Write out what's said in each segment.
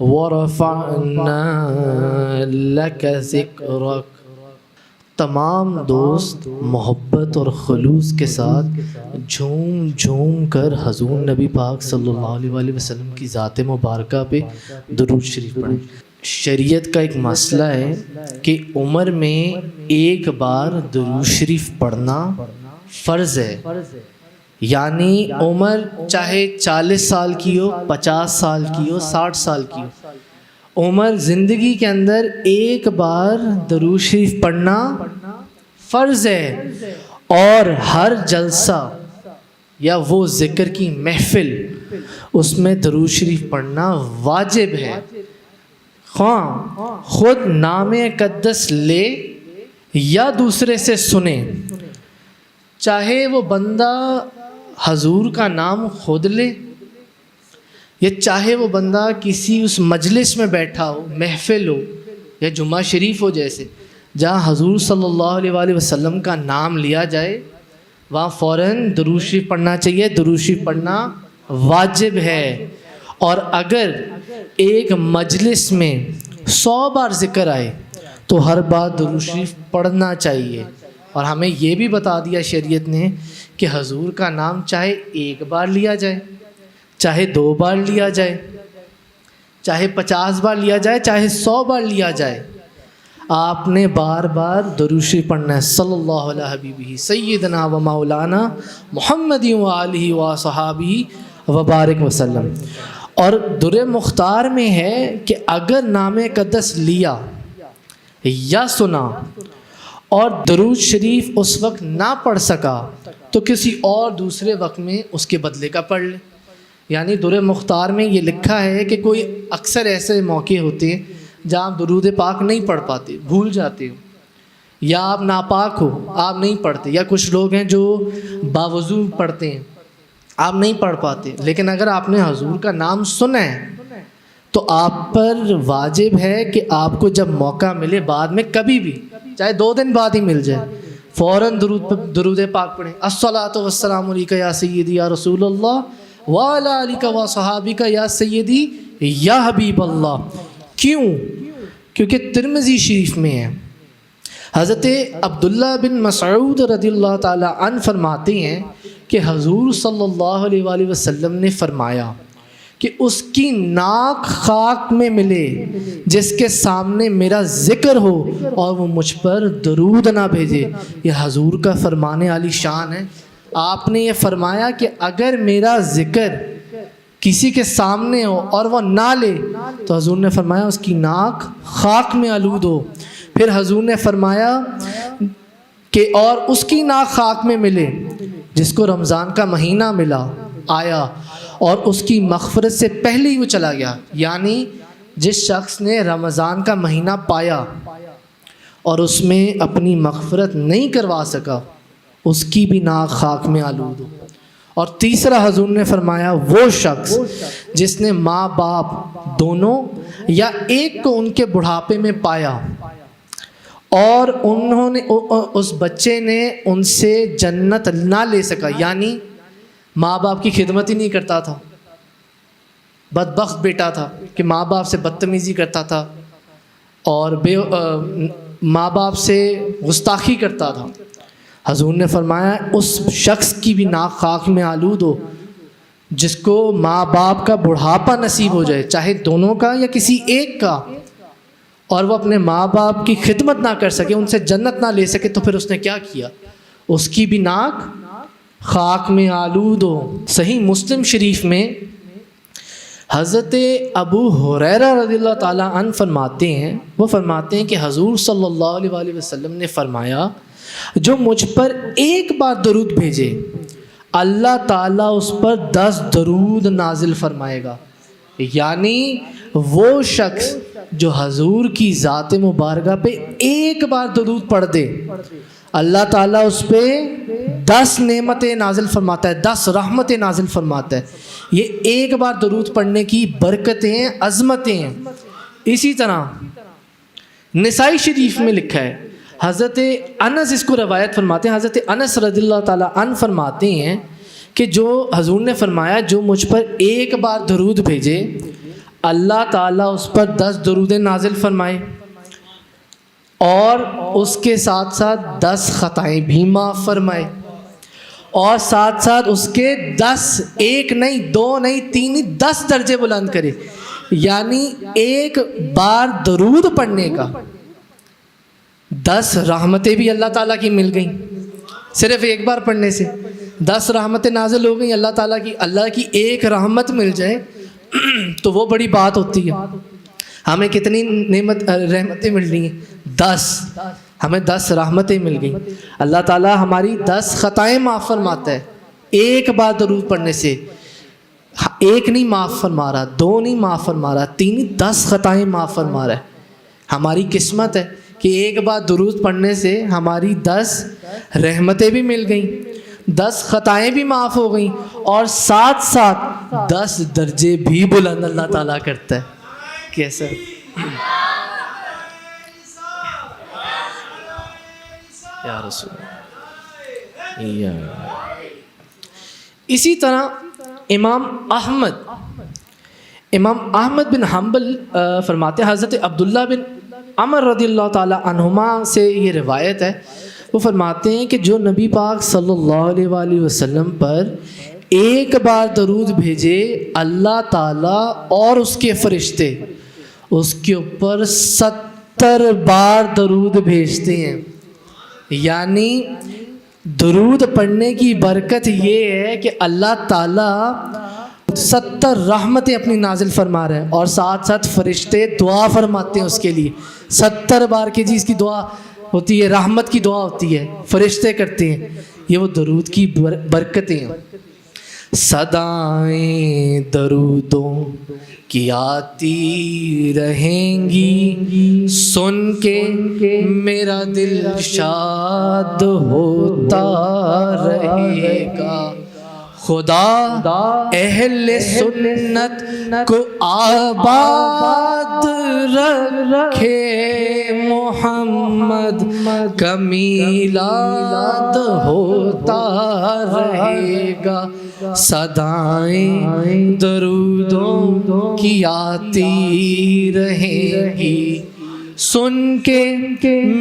وَرَفَعْنَا لَكَ ذِكْرَكَ۔ تمام دوست محبت اور خلوص کے ساتھ جھوم جھوم کر حضور نبی پاک صلی اللہ علیہ وآلہ وسلم کی ذات مبارکہ پہ درود شریف پڑھیں۔ شریعت کا ایک مسئلہ ہے کہ عمر میں ایک بار درود شریف پڑھنا فرض ہے، یعنی عمر چاہے 40 سال کی ہو، 50 سال کی ہو، 60 سال کی ہو، عمر زندگی کے اندر ایک بار درود شریف پڑھنا فرض ہے، اور ہر جلسہ یا وہ ذکر کی محفل اس میں درود شریف پڑھنا واجب ہے، خواہ خود نام اقدس لے یا دوسرے سے سنے، چاہے وہ بندہ حضور کا نام خود لے یا چاہے وہ بندہ کسی اس مجلس میں بیٹھا ہو، محفل ہو یا جمعہ شریف ہو جیسے، جہاں حضور صلی اللہ علیہ وآلہ وسلم کا نام لیا جائے، وہاں فوراً درود شریف پڑھنا چاہیے۔ درود شریف پڑھنا واجب ہے، اور اگر ایک مجلس میں 100 بار ذکر آئے تو ہر بار درود شریف پڑھنا چاہیے۔ اور ہمیں یہ بھی بتا دیا شریعت نے کہ حضور کا نام چاہے ایک بار لیا جائے، چاہے 2 بار لیا جائے، چاہے 50 بار لیا جائے، چاہے 100 بار لیا جائے، آپ نے بار بار درود شریف پڑھنا ہے۔ صلی اللہ علیہ حبیبہ سیدنا و مولانا محمد و آلہ و صحابہ وبارک وسلم۔ اور در مختار میں ہے کہ اگر نام اقدس لیا یا سنا اور درود شریف اس وقت نہ پڑھ سکا تو کسی اور دوسرے وقت میں اس کے بدلے کا پڑھ لے۔ یعنی در مختار میں یہ لکھا ہے کہ کوئی اکثر ایسے موقع ہوتے ہیں جہاں آپ درود پاک نہیں پڑھ پاتے، بھول جاتے ہو، یا آپ ناپاک ہو، آپ نہیں پڑھتے، یا کچھ لوگ ہیں جو باوضو پڑھتے ہیں، آپ نہیں پڑھ پاتے، لیکن اگر آپ نے حضور کا نام سنا ہے تو آپ پر واجب ہے کہ آپ کو جب موقع ملے بعد میں کبھی بھی، چاہے 2 دن بعد ہی مل جائے، فوراً درود پاک پڑھیں۔ الصلاۃ والسلام علیک یا سیدی یا رسول اللہ وعلی آلک و صحابک یا سیدی یا حبیب اللہ۔ کیوں؟ کیونکہ ترمذی شریف میں ہے، حضرت عبداللہ بن مسعود رضی اللہ تعالی عنہ فرماتے ہیں کہ حضور صلی اللہ علیہ وآلہ وسلم نے فرمایا کہ اس کی ناک خاک میں ملے جس کے سامنے میرا ذکر ہو اور وہ مجھ پر درود نہ بھیجے۔ یہ حضور کا فرمانے والی شان ہے۔ آپ نے یہ فرمایا کہ اگر میرا ذکر کسی کے سامنے ہو اور وہ نہ لے تو حضور نے فرمایا اس کی ناک خاک میں آلود ہو۔ پھر حضور نے فرمایا کہ اور اس کی ناک خاک میں ملے جس کو رمضان کا مہینہ ملا آیا اور اس کی مغفرت سے پہلے ہی وہ چلا گیا، یعنی جس شخص نے رمضان کا مہینہ پایا اور اس میں اپنی مغفرت نہیں کروا سکا، اس کی بھی ناک خاک میں آلود ہو۔ اور تیسرا حضور نے فرمایا وہ شخص جس نے ماں باپ دونوں یا ایک کو ان کے بڑھاپے میں پایا اور انہوں نے اس بچے نے ان سے جنت نہ لے سکا، یعنی ماں باپ کی خدمت ہی نہیں کرتا تھا، بدبخت بیٹا تھا کہ ماں باپ سے بدتمیزی کرتا تھا اور ماں باپ سے گستاخی کرتا تھا، حضور نے فرمایا اس شخص کی بھی ناک خاک میں آلود ہو جس کو ماں باپ کا بڑھاپا نصیب ہو جائے، چاہے دونوں کا یا کسی ایک کا، اور وہ اپنے ماں باپ کی خدمت نہ کر سکے، ان سے جنت نہ لے سکے، تو پھر اس نے کیا کیا؟ اس کی بھی ناک خاک میں آلود ہو۔ صحیح مسلم شریف میں حضرت ابو ہریرہ رضی اللہ تعالیٰ عنہ فرماتے ہیں، وہ فرماتے ہیں کہ حضور صلی اللہ علیہ وآلہ وسلم نے فرمایا جو مجھ پر ایک بار درود بھیجے اللہ تعالیٰ اس پر 10 درود نازل فرمائے گا۔ یعنی وہ شخص جو حضور کی ذات مبارکہ پہ ایک بار درود پڑھ دے، اللہ تعالیٰ اس پہ 10 نعمتیں نازل فرماتا ہے، 10 رحمتیں نازل فرماتا ہے۔ یہ ایک بار درود پڑھنے کی برکتیں، عظمتیں ہیں۔ اسی طرح نسائی شریف میں لکھا ہے، حضرت انس اس کو روایت فرماتے ہیں، حضرت انس رضی اللہ تعالیٰ عنہ فرماتے ہیں کہ جو حضور نے فرمایا جو مجھ پر ایک بار درود بھیجے اللہ تعالیٰ اس پر 10 درود نازل فرمائے اور اس کے ساتھ ساتھ 10 خطائیں بھی معاف فرمائے، اور ساتھ ساتھ اس کے 10 ایک نہیں 2 نہیں 3 نہیں 10 درجے بلند کرے، یعنی ایک بار درود پڑھنے کا 10 رحمتیں بھی اللہ تعالیٰ کی مل گئیں، صرف ایک بار پڑھنے سے 10 رحمتیں نازل ہو گئیں اللہ کی ایک رحمت مل جائے تو وہ بڑی بات ہوتی ہے۔ ہمیں کتنی رحمتیں مل رہی ہیں؟ 10، ہمیں 10 رحمتیں مل گئیں۔ اللہ تعالیٰ ہماری 10 خطائیں معاف فرماتا ہے ایک بار درود پڑھنے سے، ایک نہیں معاف فرما رہا، 2 نہیں معاف فرما رہا، 3 نہیں 10 خطائیں معاف فرما رہا ہے۔ ہماری قسمت ہے کہ ایک بار درود پڑھنے سے ہماری 10 رحمتیں بھی مل گئیں، 10 خطائیں بھی معاف ہو گئیں، اور ساتھ ساتھ 10 درجے بھی بلند اللہ تعالیٰ کرتا ہے۔ کیسا؟ یا رسول اللہ۔ اسی طرح امام احمد بن حنبل فرماتے ہیں، حضرت عبداللہ بن عمر رضی اللہ تعالی عنہما سے یہ روایت ہے، وہ فرماتے ہیں کہ جو نبی پاک صلی اللہ علیہ وآلہ وسلم پر ایک بار درود بھیجے، اللہ تعالیٰ اور اس کے فرشتے اس کے اوپر 70 بار درود بھیجتے ہیں۔ یعنی درود پڑھنے کی برکت یہ ہے کہ اللہ تعالیٰ 70 رحمتیں اپنی نازل فرما رہے ہیں، اور ساتھ ساتھ فرشتے دعا فرماتے ہیں اس کے لیے 70 بار کی جس کی دعا ہوتی ہے، رحمت کی دعا ہوتی ہے، فرشتے کرتے ہیں۔ یہ وہ درود کی برکتیں ہیں۔ صدائیں درودوں کی آتی رہیں گی، سن کے میرا دل شاد ہوتا رہے گا۔ خدا اہل سنت کو آباد رکھے، محمد کا میلاد ہوتا رہے گا۔ صدائیں درودوں کی آتی رہیں گی، سن کے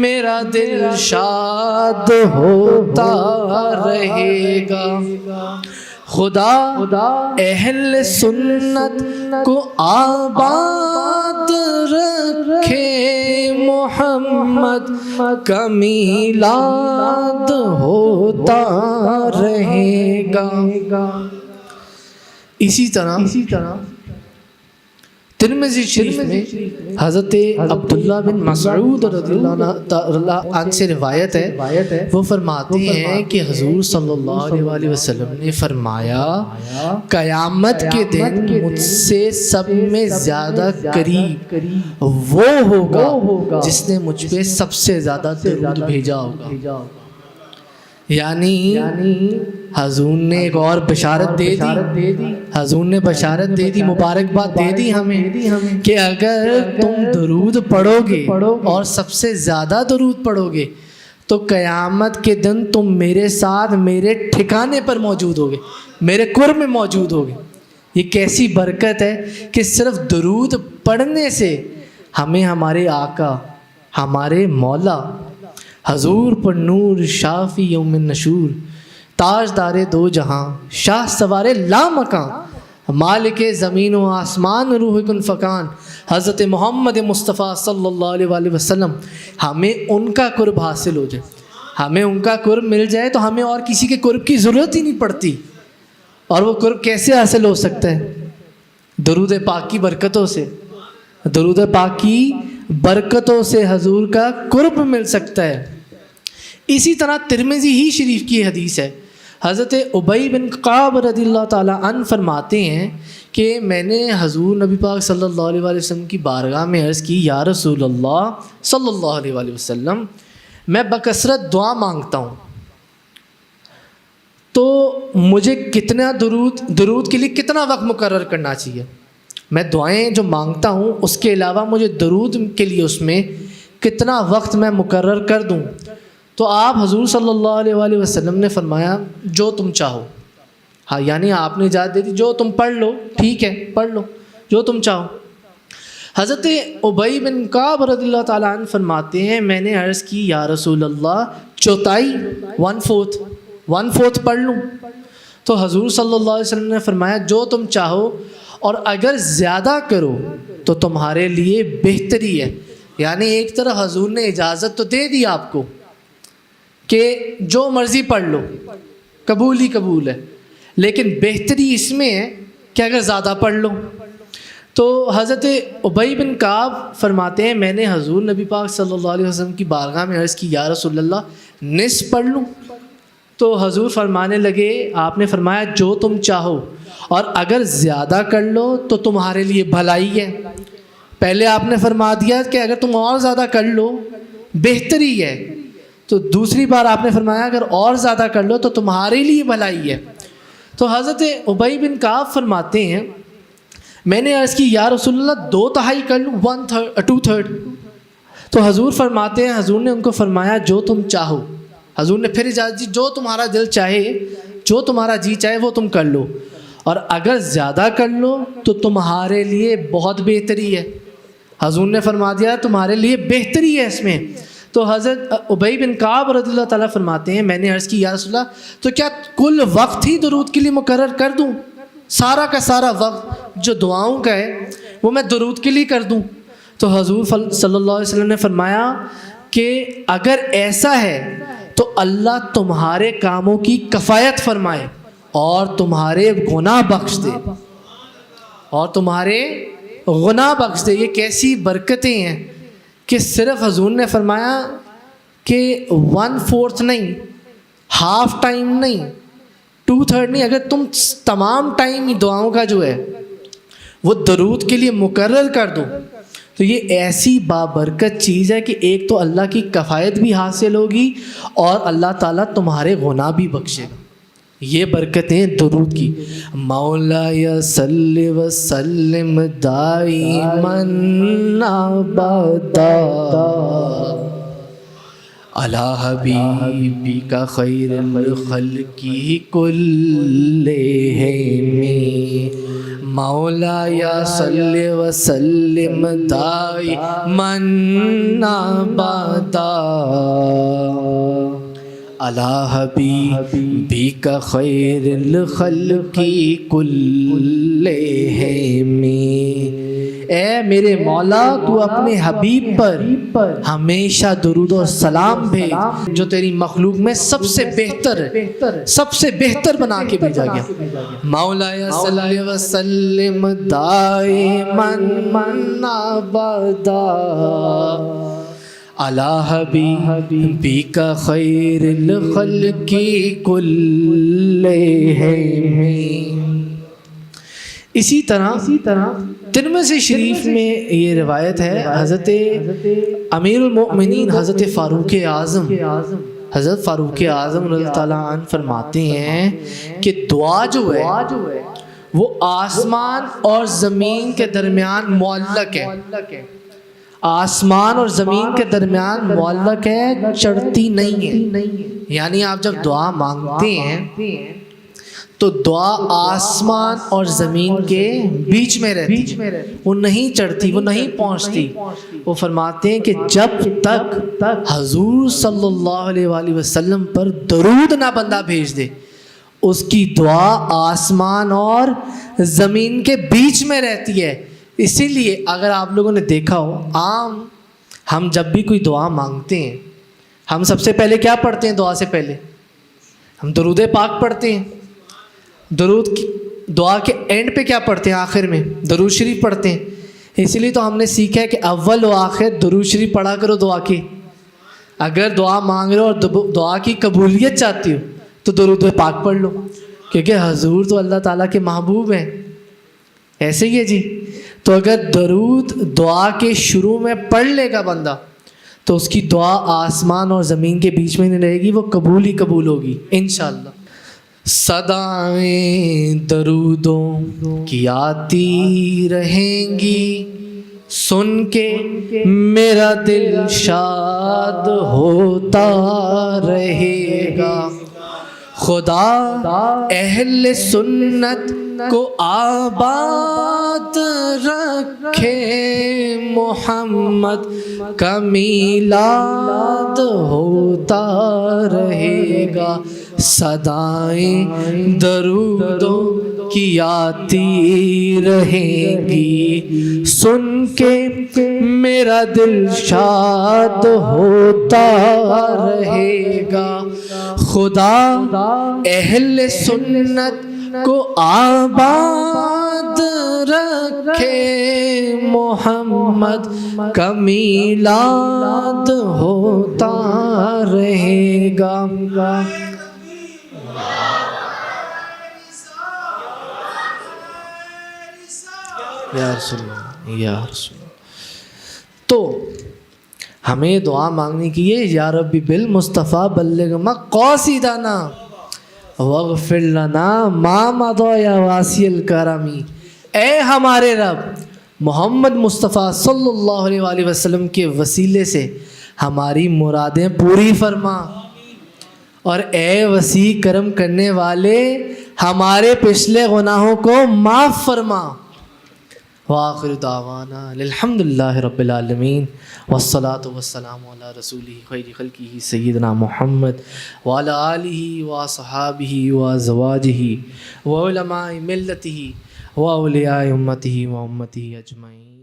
میرا دل شاد ہوتا رہے گا۔ خدا اہل سنت کو آباد رکھے، محمد کا میلاد ہوتا رہے گا۔ اسی طرح ترمذی شریف میں حضرت عبداللہ بن مسعود رضی اللہ عنہ سے روایت ہے، وہ فرماتے ہیں کہ حضور صلی اللہ علیہ وآلہ وسلم نے فرمایا، قیامت کے دن مجھ سے سب میں زیادہ قریب وہ ہوگا جس نے مجھ پہ سب سے زیادہ درود بھیجا ہوگا۔ یعنی حضور نے ایک اور بشارت دے دی، حضور نے بشارت دے دی، مبارکباد دے دی ہمیں کہ اگر تم درود پڑھو گے اور سب سے زیادہ درود پڑھو گے تو قیامت کے دن تم میرے ساتھ میرے ٹھکانے پر موجود ہوگے، میرے قرب میں موجود ہوگے۔ یہ کیسی برکت ہے کہ صرف درود پڑھنے سے ہمیں ہمارے آقا، ہمارے مولا حضور پر نور شافی یوم النشور، تاجدار دو جہاں، شاہ سوار لامکان، مالک زمین و آسمان، روح کن فکان، حضرت محمد مصطفیٰ صلی اللہ علیہ وآلہ وسلم، ہمیں ان کا قرب حاصل ہو جائے، ہمیں ان کا قرب مل جائے تو ہمیں اور کسی کے قرب کی ضرورت ہی نہیں پڑتی۔ اور وہ قرب کیسے حاصل ہو سکتا ہے؟ درود پاک کی برکتوں سے، درود پاک کی برکتوں سے حضور کا قرب مل سکتا ہے۔ اسی طرح ترمذی ہی شریف کی حدیث ہے، حضرت ابی بن کعب رضی اللہ تعالیٰ عنہ فرماتے ہیں کہ میں نے حضور نبی پاک صلی اللہ علیہ وآلہ وسلم کی بارگاہ میں عرض کی، یا رسول اللہ صلی اللہ علیہ وآلہ وسلم، میں بکثرت دعا مانگتا ہوں، تو مجھے کتنا درود کے لیے کتنا وقت مقرر کرنا چاہیے؟ میں دعائیں جو مانگتا ہوں اس کے علاوہ مجھے درود کے لیے اس میں کتنا وقت میں مقرر کر دوں؟ تو آپ حضور صلی اللہ علیہ وآلہ وسلم نے فرمایا، جو تم چاہو۔ ہاں، یعنی آپ نے اجازت دے دی، جو تم پڑھ لو، ٹھیک ہے پڑھ لو جو تم چاہو۔ حضرت ابی بن کعب رضی اللہ تعالیٰ عنہ فرماتے ہیں میں نے عرض کی یا رسول اللہ چوتھائی 1/4 پڑھ لوں؟ تو حضور صلی اللہ علیہ وسلم نے فرمایا جو تم چاہو، اور اگر زیادہ کرو تو تمہارے لیے بہتری ہے. یعنی ایک طرح حضور نے اجازت تو دے دی آپ کو کہ جو مرضی پڑھ لو، قبول ہی قبول ہے، لیکن بہتری اس میں ہے کہ اگر زیادہ پڑھ لو. تو حضرت ابی بن کعب فرماتے ہیں میں نے حضور نبی پاک صلی اللہ علیہ وسلم کی بارگاہ میں عرض کی یا رسول اللہ نصف پڑھ لوں؟ تو حضور فرمانے لگے، آپ نے فرمایا جو تم چاہو، اور اگر زیادہ کر لو تو تمہارے لیے بھلائی ہے. پہلے آپ نے فرما دیا کہ اگر تم اور زیادہ کر لو بہتری ہے، تو دوسری بار آپ نے فرمایا اگر اور زیادہ کر لو تو تمہارے لیے بھلائی ہے. تو حضرت ابی بن کعب فرماتے ہیں میں نے عرض کی یا رسول اللہ 2/3 کر لوں، 2/3. تو حضور فرماتے ہیں حضور نے ان کو فرمایا جو تم چاہو. حضور نے پھر اجازت دی جو تمہارا دل چاہے، جو تمہارا جی چاہے وہ تم کر لو، اور اگر زیادہ کر لو تو تمہارے لیے بہت بہتری ہے. حضور نے فرما دیا تمہارے لیے بہتری ہے اس میں. تو حضرت ابی بن کعب رضی اللہ تعالیٰ فرماتے ہیں میں نے عرض کی یا رسول اللہ تو کیا کل وقت ہی درود کے لیے مقرر کر دوں؟ سارا کا سارا وقت جو دعاؤں کا ہے وہ میں درود کے لیے کر دوں؟ تو حضور صلی اللہ علیہ وسلم نے فرمایا کہ اگر ایسا ہے تو اللہ تمہارے کاموں کی کفایت فرمائے اور تمہارے گناہ بخش دے، اور تمہارے گناہ بخش دے. یہ کیسی برکتیں ہیں کہ صرف حضور نے فرمایا کہ 1/4 نہیں، ہاف ٹائم نہیں، 2/3 نہیں، اگر تم تمام ٹائم دعاؤں کا جو ہے وہ درود کے لیے مقرر کر دو تو یہ ایسی بابرکت چیز ہے کہ ایک تو اللہ کی کفایت بھی حاصل ہوگی اور اللہ تعالیٰ تمہارے گناہ بھی بخشے گا. یہ برکتیں درود کی. مولایا صلی وسلم دائماً ابدا علی حبیبک خیر الخلق کلہم. مولایا صلی وسلم دائماً ابدا علی حبیبک خیر الخلق کلہم. اے میرے مولا تو اپنے حبیب پر ہمیشہ درود و سلام بھیج جو تیری مخلوق میں سب سے بہتر ہے، سب سے بہتر بنا کے بھیجا گیا. مولایا صلی وسلم دائماً ابدا علی حبیبک خیر الخلق کلہم. اسی طرح ترمذی شریف میں یہ روایت ہے، حضرت امیر المؤمنین حضرت فاروق اعظم رضی اللہ تعالیٰ عنہ فرماتے ہیں کہ دعا جو ہے وہ آسمان اور زمین کے درمیان معلق ہے. آسمان اور زمین کے درمیان معلق ہے، چڑھتی نہیں ہے. یعنی آپ جب دعا مانگتے ہیں تو دعا آسمان اور زمین کے بیچ میں رہتی ہے، وہ نہیں چڑھتی، وہ نہیں پہنچتی. وہ فرماتے ہیں کہ جب تک حضور صلی اللہ علیہ وآلہ وسلم پر درود نہ بندہ بھیج دے اس کی دعا آسمان اور زمین کے بیچ میں رہتی ہے. اسی لیے اگر آپ لوگوں نے دیکھا ہو عام ہم جب بھی کوئی دعا مانگتے ہیں ہم سب سے پہلے کیا پڑھتے ہیں؟ دعا سے پہلے ہم درود پاک پڑھتے ہیں. درود کی دعا کے اینڈ پہ کیا پڑھتے ہیں؟ آخر میں درود شریف پڑھتے ہیں. اسی لیے تو ہم نے سیکھا ہے کہ اول و آخر درود شریف پڑھا کرو دعا کی. اگر دعا مانگ رہے ہو اور دعا کی قبولیت چاہتی ہو تو درود پاک پڑھ لو، کیونکہ حضور تو اللہ تعالیٰ کے محبوب ہیں. ایسے ہی ہے جی. تو اگر درود دعا کے شروع میں پڑھ لے گا بندہ تو اس کی دعا آسمان اور زمین کے بیچ میں نہیں رہے گی، وہ قبول ہی قبول ہوگی انشاءاللہ. صدائیں درودوں کی آتی رہیں گی، سن کے میرا دل شاد ہوتا رہے گا. خدا اہل سنت کو آباد رکھے محمد کا میلاد ہوتا رہے گا، صدائیں درودوں کی آتی رہیں گی، سن کے میرا دل شاد ہوتا رہے گا۔ خدا اہل سنت کو آباد رکھے، محمد کا میلاد ہوتا رہے گا۔ یا رسول اللہ، یا رسول اللہ۔ تو ہمیں دعا مانگنی کی ہے، یا ربی بالمصطفیٰ بلغ مقاصدنا واغفر لنا ما مضى یا واسع الکرم۔ اے ہمارے رب، محمد مصطفیٰ صلی اللہ علیہ وآلہ وسلم کے وسیلے سے ہماری مرادیں پوری فرما، اور اے وسیع کرم کرنے والے ہمارے پچھلے گناہوں کو معاف فرما۔ وآخر دعوانا الحمد للہ رب العالمین، والصلاة والسلام علی رسولہ خیر خلقہ سیدنا محمد وعلی آلہ وصحابہ وازواجہ وعلماء ملتہ واولیاء امتہ و امتہ اجمعین۔